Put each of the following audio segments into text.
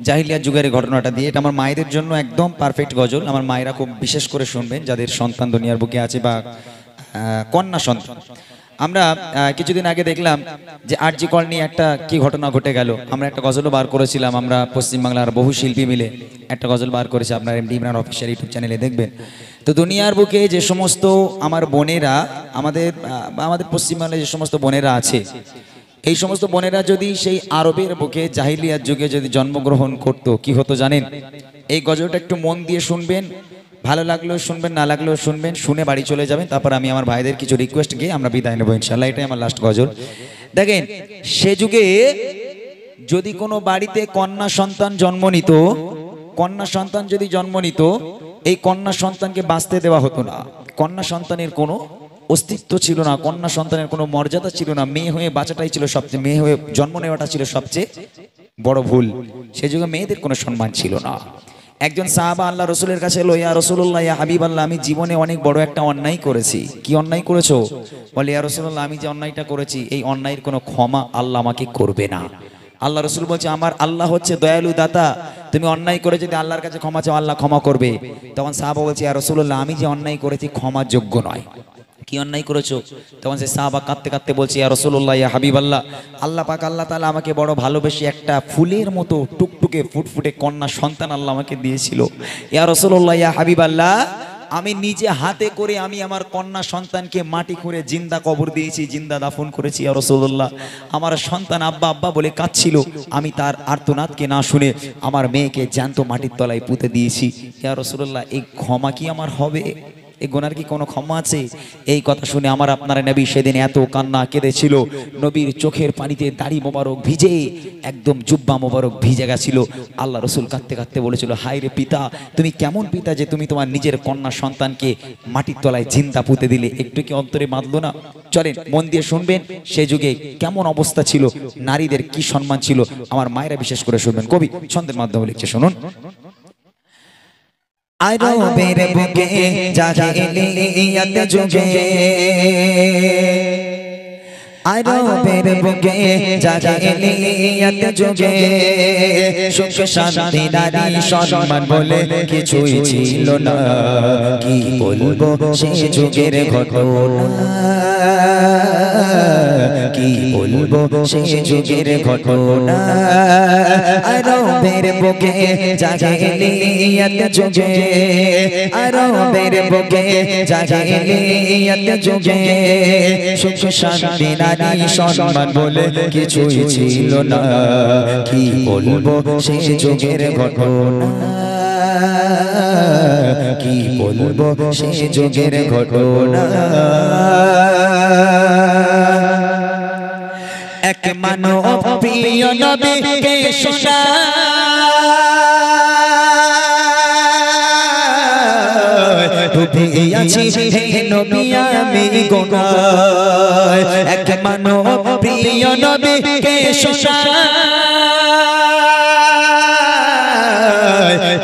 জাহিলিয়াত যুগের ঘটনাটা দিয়ে। এটা আমার মায়েদের জন্য একদম পারফেক্ট গজল। আমার মায়েরা খুব বিশেষ করে শুনবেন, যাদের সন্তান দুনিয়ার বুকে আছে বা কন্যা সন্তান। আমরা কিছুদিন আগে দেখলাম যে আরজি কল নিয়ে একটা কি ঘটনা ঘটে গেল। আমরা একটা গজলও বার করেছিলাম, আমরা পশ্চিমবাংলার বহু শিল্পী মিলে একটা গজল বার করেছি, আপনার এমডি ইমরান অফিসিয়াল ইউটিউব চ্যানেলে দেখবেন। তো দুনিয়ার বুকে যে সমস্ত আমার বোনেরা, আমাদের পশ্চিমবাংলায় যে সমস্ত বোনেরা আছে, এই সমস্ত বোনেরা যদি সেই আরবের বুকে জাহিলিয়াত যুগে যদি জন্মগ্রহণ করত, কি হতো জানেন? এই গজলটা একটু মন দিয়ে শুনবেন, ভালো লাগলেও শুনবেন, না লাগলেও শুনবেন, শুনে বাড়ি চলে যাবেন। তারপর আমি আমার ভাইদের কিছু রিকোয়েস্ট গিয়ে আমরা বিদায় নেবো ইনশাল্লাহ। এটাই আমার লাস্ট গজল। দেখেন, সে যুগে যদি কোনো বাড়িতে কন্যা সন্তান জন্ম নিত, কন্যা সন্তান যদি জন্ম নিত, এই কন্যা সন্তানকে বাঁচতে দেওয়া হতো না। কন্যা সন্তানের কোনো অস্তিত্ব ছিল না, কন্যা সন্তানের কোনো মর্যাদা ছিল না। মেয়ে হয়ে বাঁচাটাই ছিল সবচেয়ে, মেয়ে হয়ে জন্ম নেওয়াটা ছিল সবচেয়ে বড় ভুল। সে যুগে মেয়েদের কোনো সম্মান ছিল না। একজন সাহাবা আল্লাহ রসুলের কাছে এলো, ইয়া রাসূলুল্লাহ, ইয়া হাবিবাল্লাহ, আমি জীবনে অনেক বড় একটা অন্যায় করেছি। কি অন্যায় করেছো? বলে, ইয়া রাসূলুল্লাহ, আমি যে অন্যায়টা করেছি, এই অন্যায়ের কোনো ক্ষমা আল্লাহ আমাকে করবে না। আল্লাহ রসুল বলছে, আমার আল্লাহ হচ্ছে দয়ালু দাতা, তুমি অন্যায় করে যদি আল্লাহর কাছে ক্ষমা চাও, আল্লাহ ক্ষমা করবে। তখন সাহাবা বলছে, ইয়া রাসূলুল্লাহ, আমি যে অন্যায় করেছি ক্ষমার যোগ্য নয়। কি অন্যায় করেছো? তখন সে সাহাবা কাঁদতে কাঁদতে বলছে, ইয়া রাসূলুল্লাহ, ইয়া হাবিবাল্লাহ, আল্লাহ পাক আল্লাহ তাআলা আমাকে বড় ভালোবেসে একটা ফুলের মতো টুকটুকে ফুটফুটে কন্যা সন্তান আল্লাহ আমাকে দিয়েছিল। ইয়া রাসূলুল্লাহ, ইয়া হাবিবাল্লাহ, আমি নিজে হাতে করে আমি আমার কন্যা সন্তানকে মাটি করে জিন্দা কবর দিয়েছি, জিন্দা দাফন করেছি। ইয়া রাসূলুল্লাহ, আমার সন্তান আব্বা আব্বা বলে কাঁদছিল, আমি তার আর্তনাদকে না শুনে আমার মেয়েকে জ্যান্ত মাটির তলায় পুঁতে দিয়েছি। ইয়া রাসূলুল্লাহ, এই ক্ষমা কি আমার হবে? এই গুনার কি কোনো ক্ষমা আছে? এই কথা শুনে আমার আপনার নবী সেদিন এত কান্না কেঁদেছিল, নবীর চোখের পানিতে দাড়ি মোবারক ভিজে একদম জুব্বা মোবারক ভিজে গেছিল। আল্লাহ রসুল কাঁদতে কাঁদতে বলেছিল, হায় রে পিতা, তুমি কেমন পিতা যে তুমি তোমার নিজের কন্যা সন্তানকে মাটির তলায় জিন্দা পুঁতে দিলে? একটু কি অন্তরে বাঁধলো না? চলেন মন দিয়ে শুনবেন, সে যুগে কেমন অবস্থা ছিল, নারীদের কি সম্মান ছিল, আমার মায়েরা বিশেষ করে শুনবেন। কবি ছন্দের মাধ্যমে লিখছে, শুনুন। আরবের বুকে জাহিলিয়াত যুগে, আরবের বুকে জাহিলিয়াত যুগে সুখ শান্তি নারী সম্মান বলে কিছুই ছিল না। কি বলবো সে যুগের ঘটনা, কি বলবো সে যুগের ঘটনা। আরবের বুকে জাহিলিয়াত যুগে, আরবের বুকে জাহিলিয়াত যুগে সুখ শান্তি নারী সম্মান বলে কিছুই ছিল না। কি বলবো সে যুগের ঘটনা, কি বলবো সে যুগের ঘটনা। এক মানব প্রিয় নবীকে শোনা, ডুবে আছি হে নবী আমি গুনায়। এক মানব প্রিয় নবীকে শোনা,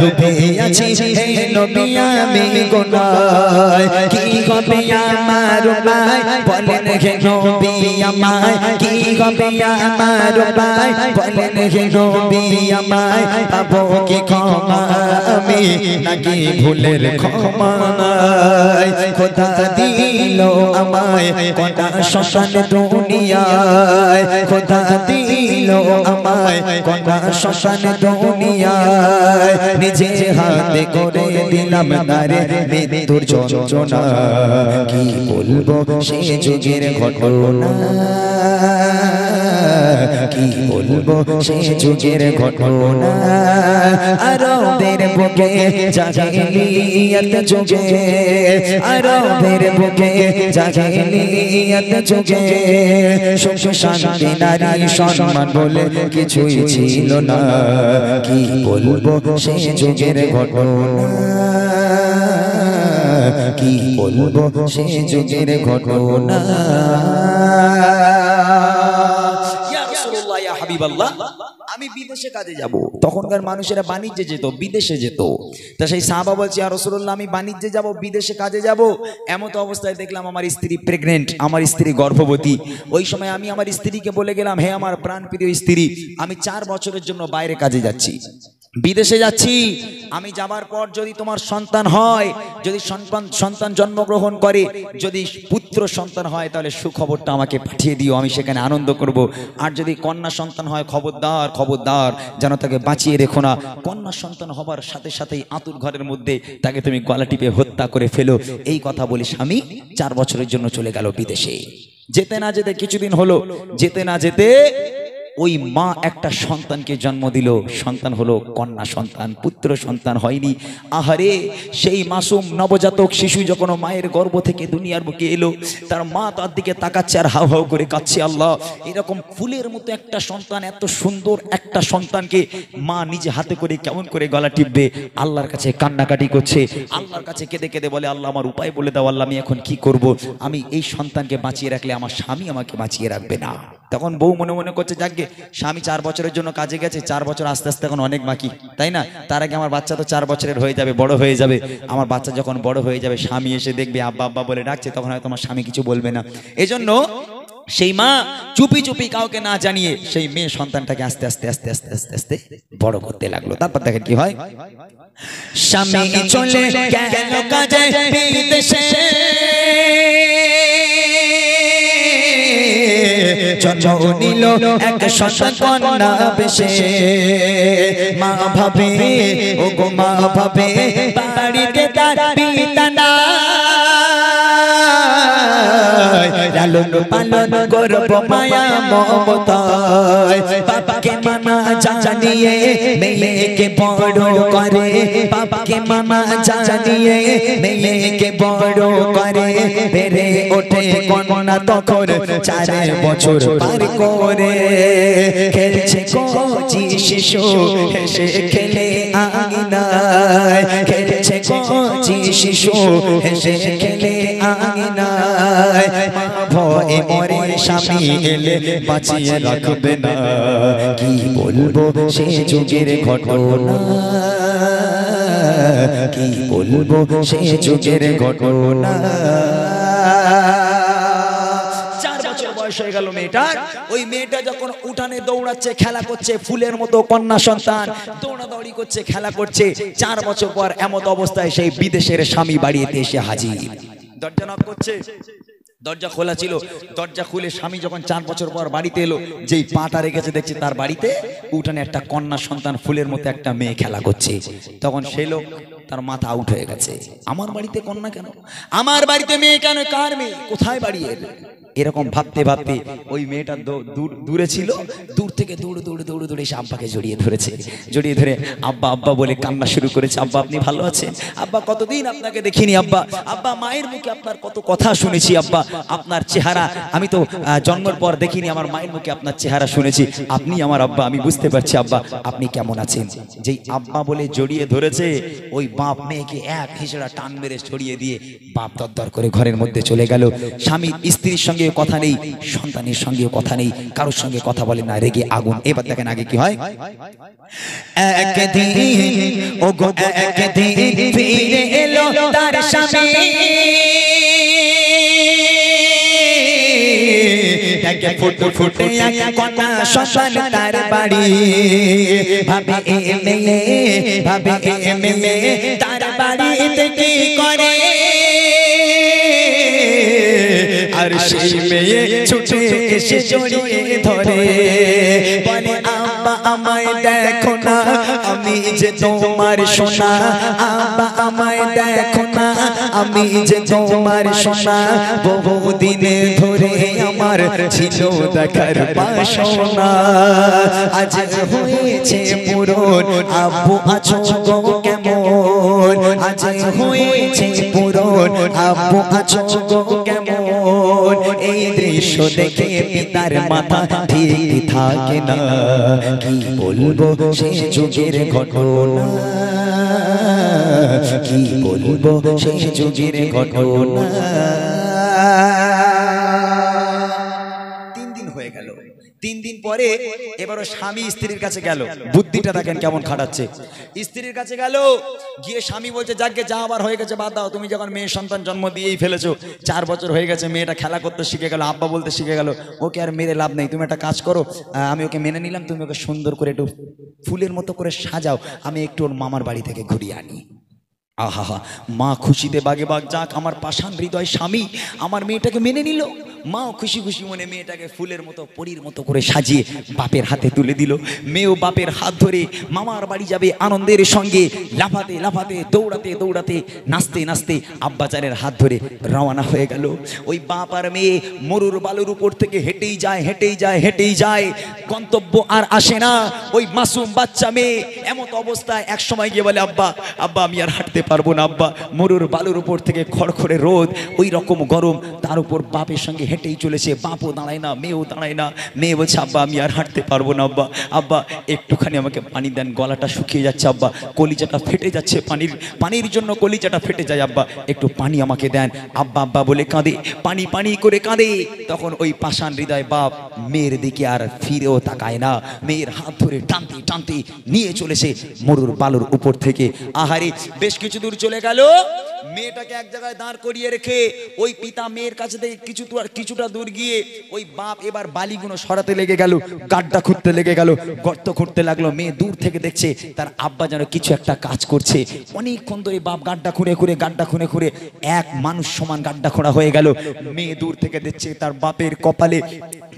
ডুবে আছি হে নবী আমি গুনায়। কি হবে আমার ভাই বলেন হে নবী আমায়, কি হবে আমার ভাই বলেন হে নবী আমায়। পাবো কি ক্ষমা আমি নাকি ভুলের ক্ষমা নাই? খোদা দিল আমায় কন্যা সন্তান দুনিয়ায়, খোদা দিল আমায় কন্যা সন্তান দুনিয়ায়। নিজে হাতে করে দিলাম তারে মৃত্যুর যন্ত্রণা। কি বলবো সে যুগের ঘটনা, কি বলবো সে যুগের ঘটনা। আরবের বুকে জাহিলিয়াত যুগে, আরবের বুকে জাহিলিয়াত যুগে সুখ শান্তি নারী সম্মান বলে কিছুই ছিল না। কি বলবো সে যুগের ঘটনা, কি বলবো সে যুগের ঘটনা। হাবিবাল্লাহ আমি বিদেশে কাজে যাব। তখনকার মানুষেরা বাণিজ্যে যেত, বিদেশে যেত। তা সেই সাহাবা বলছে ইয়া রাসূলুল্লাহ আমি বাণিজ্যে যাব, বিদেশে কাজে যাব। এমন অবস্থায় দেখলাম আমার স্ত্রী প্রেগনেন্ট, আমার স্ত্রী গর্ভবতী। ওই সময় আমি আমার স্ত্রীকে বলে গেলাম, হে আমার প্রাণপ্রিয় স্ত্রী, আমি 4 বছরের জন্য বাইরে কাজে যাচ্ছি, বিদেশে যাচ্ছি। আমি যাবার পর যদি তোমার সন্তান হয়, যদি সন্তান জন্মগ্রহণ করে, যদি পুত্র সন্তান হয়, তাহলে সুখবরটা আমাকে পাঠিয়ে দিও, আমি সেখানে আনন্দ করব। আর যদি কন্যা সন্তান হয়, খবরদার খবরদার যেন তাকে বাঁচিয়ে রেখো না। কন্যা সন্তান হবার সাথে সাথেই আতুর ঘরের মধ্যে তাকে তুমি গলা টিপে হত্যা করে ফেলো। এই কথা বলি স্বামী 4 বছরের জন্য চলে গেল বিদেশে। যেতে না যেতে কিছুদিন হলো, যেতে না যেতে ওই মা একটা সন্তানকে জন্ম দিল। সন্তান হলো কন্যা সন্তান, পুত্র সন্তান হয়নি। আহারে, সেই মাসুম নবজাতক শিশু যখন মায়ের গর্ভ থেকে দুনিয়ার বুকে এলো, তার মা তার দিকে তাকাচ্ছে আর হাউ হাউ করে কাঁদছে। আল্লাহ, এরকম ফুলের মতো একটা সন্তান, এত সুন্দর একটা সন্তানকে মা নিজে হাতে করে কেমন করে গলা টিপবে? আল্লাহর কাছে কান্নাকাটি করছে, আল্লাহর কাছে কেঁদে কেঁদে বলে, আল্লাহ আমার উপায় বলে দাও, আল্লাহ আমি এখন কি করব? আমি এই সন্তানকে বাঁচিয়ে রাখলে আমার স্বামী আমাকে বাঁচিয়ে রাখবে না। তখন বউ মনে মনে করছে, যাকগে স্বামী 4 বছরের জন্য কাজে গেছে, 4 বছর আস্তে আস্তে এখন অনেক বাকি, তাই না? তার আগে আমার বাচ্চা তো 4 বছরের হয়ে যাবে, বড় হয়ে যাবে। আমার বাচ্চা যখন বড় হয়ে যাবে, স্বামী এসে দেখবে আব্বা আব্বা বলে ডাকছে, তখন হয়তো আমার স্বামী কিছু বলবে না। এজন্য সেই মা চুপি চুপি কাউকে না জানিয়ে সেই মেয়ে সন্তানটাকে আস্তে আস্তে আস্তে আস্তে আস্তে আস্তে বড় করতে লাগলো। তারপর দেখেন কি হয়, স্বামী চলে গেল কাজে বিদেশে, জন্ম নিল এক সন্তান কন্যা বেশে। মা ভাবে, ও গো মা ভাবে, বাড়িতে তার পিতা নাই, লালন পালন করব মায়া মমতায়। বাবাকে মানা জানিয়ে মেয়েকে বড় করে, বাবাকে মানা জানিয়ে মেয়েকে বড় করে। বেড়ে ওঠে কন্যা তখন 4 বছর পার করে। খেলছে কচি শিশু হেসে খেলে আঙিনায়, খেলছে কচি শিশু হেসে খেলে আঙিনায়। মা ভয়ে মরে স্বামী এলে বাঁচিয়ে রাখবে না। কি বলবো সে যুগের ঘটনা, কি বলবো সে যুগের ঘটনা। 4 বছর বয়স হয়ে গেল মেয়েটার। ওই মেয়েটা যখন উঠানে দৌড়াচ্ছে, খেলা করছে, ফুলের মতো কন্যা সন্তান দৌড়াদৌড়ি করছে, খেলা করছে। 4 বছর পর এমত অবস্থায় সেই বিদেশের স্বামী বাড়িতে এসে হাজির। দরজা নক করছে, দরজা খোলা ছিল। দরজা খুলে স্বামী যখন 4 বছর পর বাড়িতে এলো, যেই পাটা রেখেছে দেখছে তার বাড়িতে উঠানে একটা কন্যা সন্তান ফুলের মতো একটা মেয়ে খেলা করছে। তখন সেই লোক, তার মাথা আউট হয়ে গেছে। আমার বাড়িতে কন্যা কেন, আমার বাড়িতে মেয়ে কেন, কার মেয়ে, কোথায় বাড়ি এর? এরকম ভাবতে ভাবতে ওই মেয়েটা দূরে ছিল, দূর থেকে দৌড়ে দৌড়ে দৌড়ে দৌড়ে এসে আব্বাকে জড়িয়ে ধরেছে। জড়িয়ে ধরে আব্বা আব্বা বলে কান্না শুরু করেছে। আব্বা আপনি ভালো আছেন? আব্বা কতদিন আপনাকে দেখিনি আব্বা। আব্বা মায়ের মুখে আপনার কত কথা শুনেছি আব্বা, আপনার চেহারা আমি তো জন্মের পর দেখিনি, আমার মায়ের মুখে আপনার চেহারা শুনেছি। আপনি আমার আব্বা, আমি বুঝতে পারছি আব্বা আপনি কেমন আছেন। যেই আব্বা বলে জড়িয়ে ধরেছে, ওই বাপ মেয়েকে এক হিসেবে টান মেরে ছড়িয়ে দিয়ে বাপ দরদর করে ঘরের মধ্যে চলে গেল। স্বামী স্ত্রীর সঙ্গে কথা নেই, সন্তানের সঙ্গে কথা নেই, কারোর সঙ্গে কথা বলে না, রেগে আগুন। এবার দেখেন আগে কি হয়। একদিন ও গো একদিন ফিরে এলো তার স্বামী, দেখে ফুটে ফুটে কন্যা সন্তান তার বাড়ি। ভাবে এ মেয়ে, ভাবে এ মেয়ে তার বাড়িতে কি করে। আর সেই মেয়ে ছুটে এসে জড়িয়ে ধরে, বলে আব্বা আমায় দেখো না, আমি যে তোমার সোনা। আব্বা আমায় দেখো না, আমি যে তোমার সোনা। বহুদিনে ধরে আমার ছিল দেখার বাসনা, আজ হয়েছে পূরণ। আব্বু আছো গো কেমন, আজ হয়েছে পূরণ। আব্বু আছো গো কেমন। এই দৃশ্য দেখে পিতার মাথা ঠিক থাকে না। কি বলবো সে যুগের ঘটনা, কি বলবো সে যুগের ঘটনা। 3 দিন হয়ে গেল। 3 দিন পরে এবারও স্বামী স্ত্রীর কাছে গেল, বুদ্ধিটা দেখেন কেমন খাটাচ্ছে। স্ত্রীর কাছে গেল, গিয়ে স্বামী বলছে যাকে যা আবার হয়ে গেছে বাদ দাও, তুমি যখন মেয়ে সন্তান জন্ম দিয়েই ফেলেছো, 4 বছর হয়ে গেছে, মেয়েটা খেলা করতে শিখে গেল, আব্বা বলতে শিখে গেল, ওকে আর মেরে লাভ নেই, তুমি একটা কাজ করো, আমি ওকে মেনে নিলাম, তুমি ওকে সুন্দর করে একটু ফুলের মতো করে সাজাও, আমি একটু ওর মামার বাড়ি থেকে ঘুরিয়ে আনি। আহা, মা খুশিতে বাগে বাগ, যাক আমার পাষাণ হৃদয় স্বামী আমার মেয়েটাকে মেনে নিল। মাও খুশি খুশি মনে মেয়েটাকে ফুলের মতো পরীর মতো করে সাজিয়ে বাপের হাতে তুলে দিল। মেয়েও বাপের হাত ধরে মামার বাড়ি যাবে আনন্দের সঙ্গে, লাফাতে লাফাতে, দৌড়াতে দৌড়াতে, নাচতে নাচতে আব্বাজানের হাত ধরে রওনা হয়ে গেল। ওই বাপ আর মেয়ে মরুর বালুর উপর থেকে হেঁটেই যায়, হেঁটেই যায়, হেঁটেই যায়, গন্তব্য আর আসে না। ওই মাসুম বাচ্চা মেয়ে এমত অবস্থায় এক সময় গিয়ে বলে, আব্বা আব্বা আমি আর হাঁটতে পারবো না আব্বা, মরুর বালুর উপর থেকে খড়খড়ে রোদ, ওই রকম গরম, তার উপর বাপের সঙ্গে হেঁটেই চলেছে, বাপও দাঁড়ায় না, মেয়েও দাঁড়ায় না। মেয়ে বলছে, আব্বা আমি আর হাঁটতে পারবো না আব্বা, আব্বা একটুখানি আমাকে পানি দেন, গলাটা শুকিয়ে যাচ্ছে আব্বা, কলিজাটা ফেটে যাচ্ছে, পানির জন্য কলিজাটা ফেটে যায় আব্বা, একটু পানি আমাকে দেন। আব্বা আব্বা বলে কাঁদে, পানি পানি করে কাঁদে। তখন ওই পাষাণ হৃদয় বাপ মেয়ের দিকে আর ফিরেও তাকায় না, মেয়ের হাত ধরে টানতে টানতে নিয়ে চলেছে মরুর বালুর উপর থেকে। আহারে বেশ কিছু দূর চলে গেল, মেয়েটাকে এক জায়গায় দাঁড় করিয়ে রেখে ওই পিতা মেয়ের কাছে থেকে কিছুটা দূর গিয়ে ওই বাপ এবার বালিগুলো সরাতে লেগে গেল, গাড্ডা খুঁড়তে লেগে গেল, গর্ত খুঁড়তে লাগলো। মেয়ে দূর থেকে দেখছে তার আব্বা যেন কিছু একটা কাজ করছে। অনেকক্ষণ ধরে বাপ গাড্ডা খুঁড়ে এক মানুষ সমান গাড্ডা খোঁড়া হয়ে গেল। মেয়ে দূর থেকে দেখছে তার বাপের কপালে,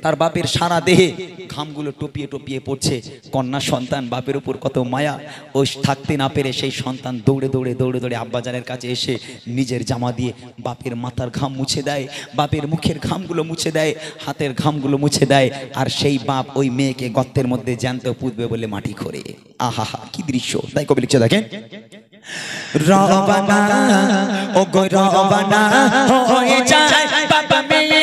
তার বাপের সারা দেহে ঘামগুলো টপিয়ে টপিয়ে পড়ছে। কন্যা সন্তান, বাপের উপর কত মায়া। ওই থাকতে না পেরে সেই সন্তান দৌড়ে দৌড়ে দৌড়ে দৌড়ে আব্বাজানের কাছে এসে নিজের জামা দিয়ে বাপের মাথার ঘাম মুছে দেয়, বাপের মুখের ঘামগুলো মুছে দেয়, হাতের ঘামগুলো মুছে দেয়। আর সেই বাপ ওই মেয়েকে গর্তের মধ্যে জ্যান্ত পুঁতবে বলে মাটি খোঁড়ে। আহা কি দৃশ্য! তাই কবি লিখছে দেখেন, রবানা ও গো রবানা হয়ে যায় বাবা মেয়ে,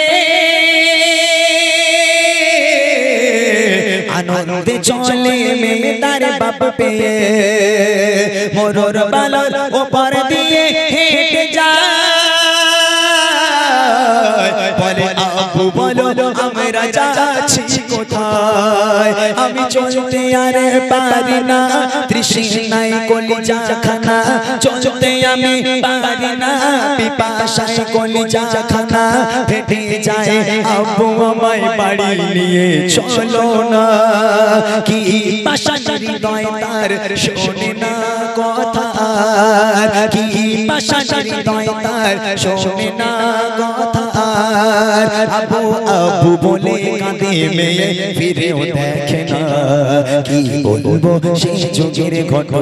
আনন্দে চলে মেয়ে তার বাপ পেয়ে, মরুর বালুর ওপর দিয়ে হেঁটে যায়, বলে আব্বু বলো আমরা যাচ্ছি কোথায়, আমি চলতে আর পারি না, তৃষ্ণায় কলিজা খানা, চলতে আমি পারি না, পিপাসায় কলিজা খানা ফেটে যায়, আব্বু আমায় বাড়ি নিয়ে চলো না। কি পাষাণ হৃদয় তার শোনে না কথা, কি পাষাণ হৃদয় তার শোনে না কথা, আব্বু আব্বু বলে কাঁদে মেয়ে ফিরেও দেখে না। কি বলবো সেই যুগের ঘটনা,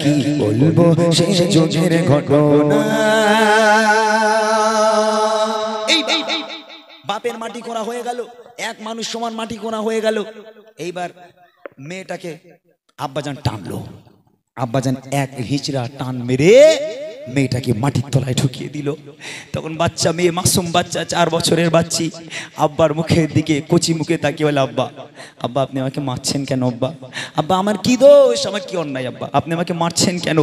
কি বলবো সেই যুগের ঘটনা। বাপের মাটি কোড়া হয়ে গেল, এক মানুষ সমান মাটি কোড়া হয়ে গেল। এইবার মেয়েটাকে আব্বাজান টানলো, আব্বাজান এক হিচড়া টান মেরে মেয়েটাকে মাটির তলায় ঢুকিয়ে দিল। তখন বাচ্চা মেয়ে, মাসুম বাচ্চা, 4 বছরের বাচ্চি, আব্বার মুখের দিকে কচি মুখে তাকিয়ে বলে, আব্বা আব্বা আপনি আমাকে মারছেন কেন আব্বা, আব্বা আমার কি দোষ, আমার কি অন্যায় আব্বা, আপনি আমাকে মারছেন কেন?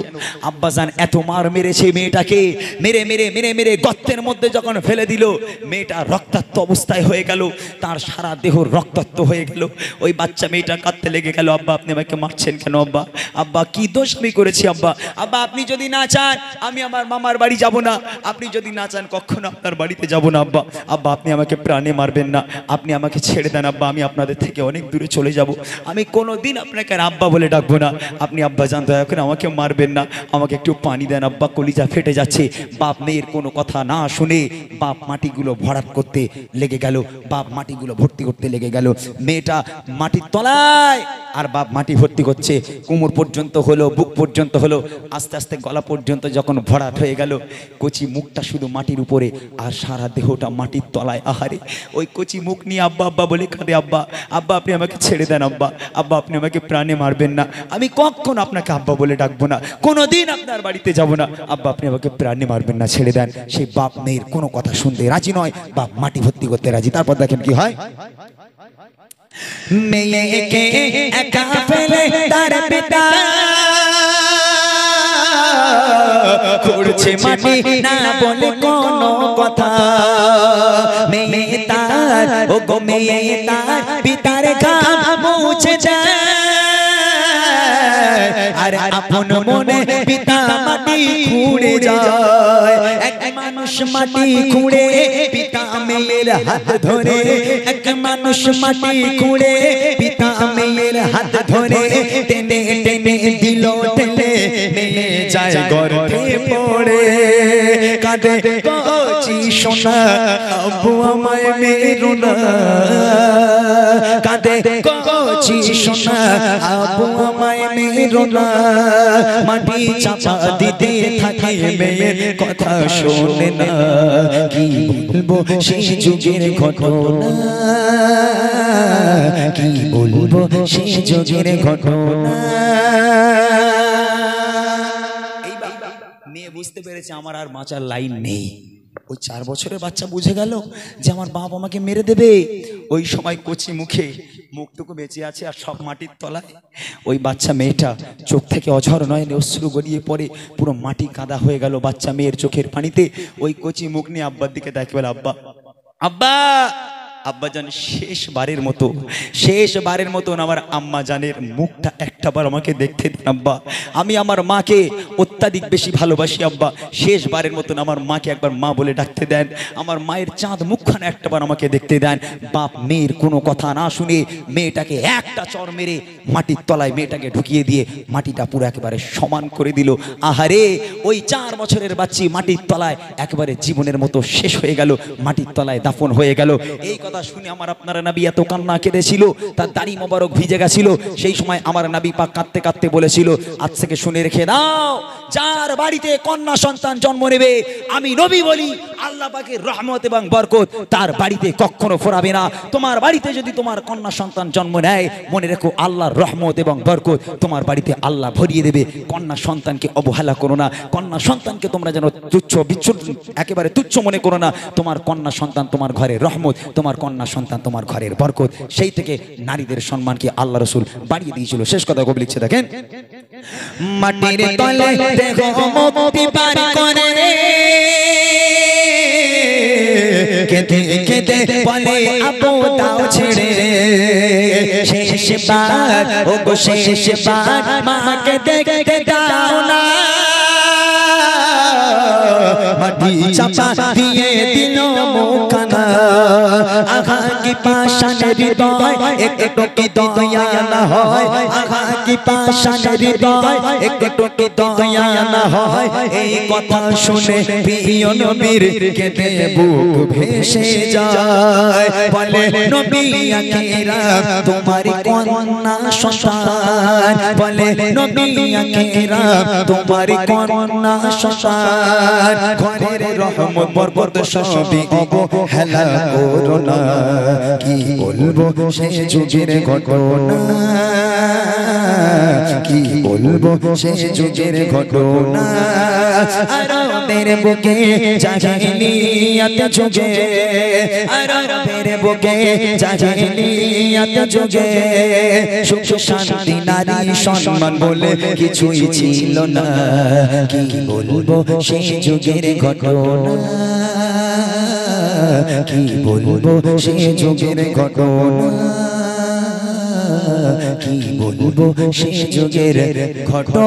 আব্বাজান এত মার মেরেছে মেয়েটাকে, মেরে মেরে মেরে মেরে গর্তের মধ্যে যখন ফেলে দিল, মেয়েটা রক্তাক্ত অবস্থায় হয়ে গেল, তার সারা দেহ রক্তাক্ত হয়ে গেল। ওই বাচ্চা মেয়েটা কাঁদতে লেগে গেল, আব্বা আপনি আমাকে মারছেন কেন আব্বা, আব্বা কি দোষ আমি করেছি আব্বা, আব্বা আপনি যদি না চান আমি আমার মামার বাড়ি যাব না, আপনি যদি না চান কখনো আপনার বাড়িতে যাব না আব্বা, আব্বা আপনি আমাকে প্রাণে মারবেন না, আপনি আমাকে ছেড়ে দেন আব্বা, আমি আপনাদের থেকে অনেক দূরে চলে যাব, আমি কোনোদিন আপনাকে আর আব্বা বলে ডাকবো না, আপনি আব্বা জান দয়া করে আমাকে মারবেন না, আমাকে একটু পানি দেন আব্বা, কলিজা ফেটে যাচ্ছে। বাপ মেয়ের কোনো কথা না শুনে বাপ মাটিগুলো ভরাট করতে লেগে গেল, বাপ মাটিগুলো ভর্তি করতে লেগে গেল। মেয়েটা মাটির তলায় আর বাপ মাটি ভর্তি করছে, কোমর পর্যন্ত হলো, বুক পর্যন্ত হলো, আস্তে আস্তে গলা পর্যন্ত যখন ভরাট হয়ে গেল, কচি মুখটা শুধু মাটির উপরে আর সারা দেহটা মাটির তলায়। আহারে ওই কচি মুখ নিয়ে আব্বা আব্বা বলে কাঁদে, আব্বা আব্বা আপনি আমাকে ছেড়ে দেন আব্বা, আব্বা আপনি আমাকে প্রাণে মারবেন না, আমি কখন আপনাকে আব্বা বলে ডাকবো না, কোনোদিন আপনার বাড়িতে যাব না, আব্বা আপনি আমাকে প্রাণে মারবেন না, ছেড়ে দেন। সেই বাপ মেয়ের কোনো কথা শুনতে রাজি নয়, বাপ মাটি ভর্তি করতে রাজি। তারপর দেখেন কি হয়, মেয়েকে একা ফেলে তার পিতা করছে মাটি না বলে কোনো কথা। মেয়ে তার ও গো মেয়ে তার পিতার ঘাম মুছে যায়, আর আপন মনে পিতা মাটি খুঁড়ে যায়। এক মানুষ মাটি খুঁড়ে পিতা মেয়ের হাত ধরে, এক মানুষ মাটি খুঁড়ে পিতা মেয়ের হাত ধরে, টেনে টেনে দিল টেনে মেয়ে যায় গর্ভে পড়ে। কাঁদে কচি সোনা আব্বু আমায় মেরো না, কাঁদে কচি সোনা আব্বু আমায় মেরো না। মাটি চাপা দিতে থাকে মেয়ের কথা শোনে না। কি বলবো সেই যুগের ঘটনা, কি বলবো সেই যুগের ঘটনা। মেয়ে বুঝতে পেরেছে আমার আর বাঁচার লাইন নেই। ওই 4 বছরের বাচ্চা বুঝে গেল যে আমার বাপ আমাকে মেরে দেবে। ওই সময় কচি মুখে, মুখটুকু বেঁচে আছে আর সব মাটির তলায়। ওই বাচ্চা মেয়েটা চোখ থেকে অঝর নয়নে অশ্রু গড়িয়ে পড়ে, পুরো মাটি কাদা হয়ে গেল বাচ্চা মেয়ের চোখের পানিতে। ওই কচি মুখ নিয়ে আব্বার দিকে দেখে বলে, আব্বা আব্বা। আব্বা জান শেষবারের মতো আমার আম্মা জানের মুখটা একটাবার আমাকে দেখতে দিন আব্বা। আমি আমার মাকে অত্যাধিক বেশি ভালোবাসি আব্বা। শেষবারের মতন আমার মাকে একবার মা বলে ডাকতে দেন। আমার মায়ের চাঁদ মুখখানা একটাবার আমাকে দেখতে দেন। বাপ মেয়ের কোনো কথা না শুনে মেয়েটাকে একটা চর মেরে মাটির তলায় মেয়েটাকে ঢুকিয়ে দিয়ে মাটিটা পুরো একেবারে সমান করে দিল। আহারে, ওই 4 বছরের বাচ্চি মাটির তলায় একেবারে জীবনের মতো শেষ হয়ে গেল, মাটির তলায় দাফন হয়ে গেল। এই কথা শুনে আমার আপনার নবী এত কান্না কেঁদেছিল, তার দাড়ি মোবারক ভিজে গেছিল। সেই সময় আমার নবী পাক কাঁদতে কাঁদতে বলেছিল, আজ থেকে শুনে রেখে দাও, যার বাড়িতে কন্যা সন্তান জন্ম নেবে আমি নবী বলি আল্লাহ পাকের রহমত এবং বরকত তার বাড়িতে কখনো ফোরাবে না। তোমার বাড়িতে যদি তোমার কন্যা সন্তান জন্ম নেয়, মনে রেখো আল্লাহর রহমত এবং বরকত তোমার বাড়িতে আল্লাহ ভরিয়ে দেবে। কন্যা সন্তানকে অবহেলা করো না, কন্যা সন্তানকে তোমরা যেন তুচ্ছ বিচ্ছুর একেবারে তুচ্ছ মনে করো না। তোমার কন্যা সন্তান তোমার ঘরের রহমত, তোমার কন্যা সন্তান তোমার ঘরের বরকত। সেই থেকে নারীদের সম্মানকে আল্লাহ রাসূল বাড়িয়ে দিয়েছিল। শেষ কথা কবি লিখছে দেখেন, মাটির তলে দেখো মুক্তি পার করে, কেঁদে কেঁদে বলে আপু দাও ছেড়ে, শেষবার ও গো শেষবার মাকে দেখতে দাও না। মাটি চাপা দিয়ে দিল মুখখানা, আঘা কি পাষাণ হৃদয় একটু কি দয়া না হয়, আঘা কি পাষাণ হৃদয় একটু কি দয়া না হয়। এই কথা শুনে প্রিয় নবীর কেঁদে বুক ভেসে যায়, বলে নবী আকরাম তোমার কন্যা সন্তান, বলে নবী আকরাম তোমার কন্যা সন্তান। ঘরের রহমত বরকত সবই অবহেলা করো না। কি বলবো সে যুগের ঘটনা, কি বলবো সে যুগের ঘটনা। আরবের বুকে জাহিলিয়াত যুগে, আরবের বুকে জাহিলিয়াত যুগে সুখ শান্তি নারী সম্মান বলে কিছুই ছিল না। কি বলবো সে যুগের ঘটনা, কি বলবো সে যুগের ঘটনা, কি বলবো সে যুগের ঘটনা।